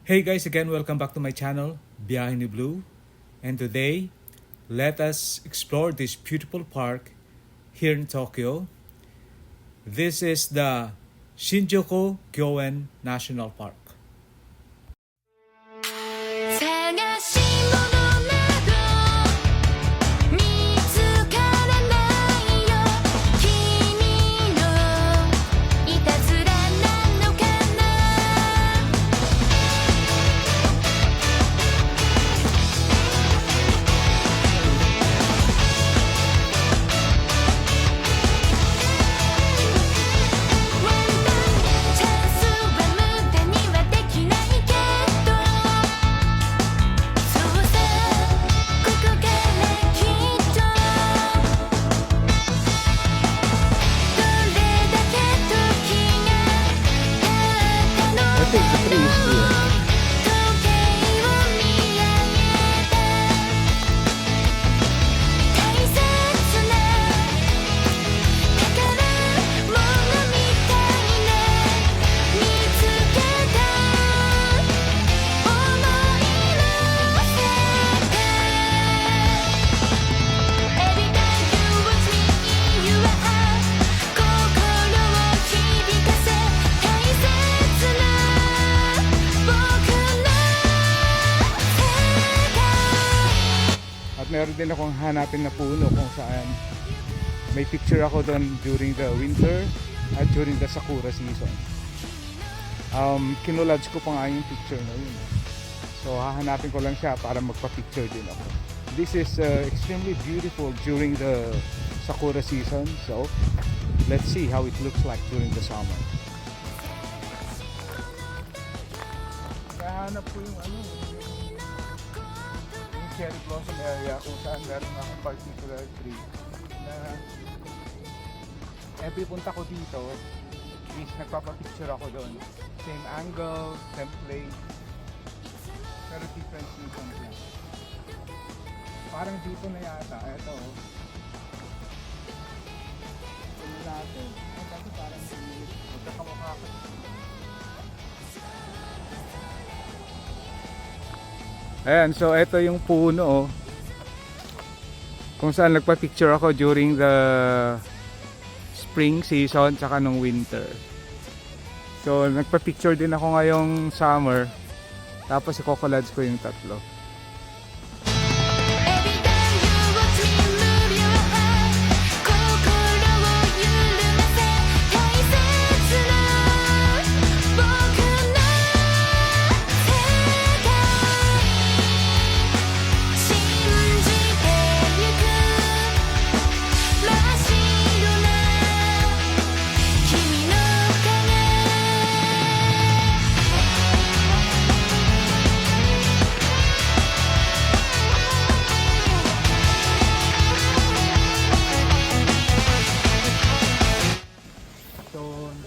Hey guys, again welcome back to my channel, Biyahe ni Blue. And today, let us explore this beautiful park here in Tokyo. This is the Shinjuku Gyoen National Park. I think the tree is here. At meron din akong hanapin na puno kung saan may picture ako doon during the winter at during the sakura season. Kinulodge ko pa nga yung picture na yun. So hahanapin ko lang siya para magpa-picture din ako. This is extremely beautiful during the sakura season. So let's see how it looks like during the summer. Nahanap ko yung cherry blossom area kung saan meron akong particular tree na every punta ko dito is nagpapapicture ako doon. Same angle, same place, pero different seasons lang. Parang dito na yata, eto ito natin, kasi parang magkakamukha ko. Ayan, so ito yung puno kung saan nagpa-picture ako during the spring season tsaka nung winter. So nagpa-picture din ako ngayong summer, tapos i-collage ko yung tatlo.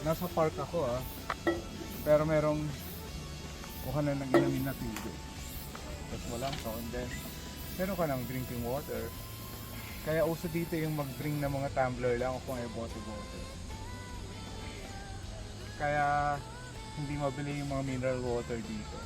Nasa park ako pero merong kuha na ng inamin na tubig. Tapos walang sound din. Meron ka ng drinking water. Kaya uso dito yung mag-bring ng mga tumbler lang o kung ay bote-bote. Kaya hindi mabili yung mga mineral water dito.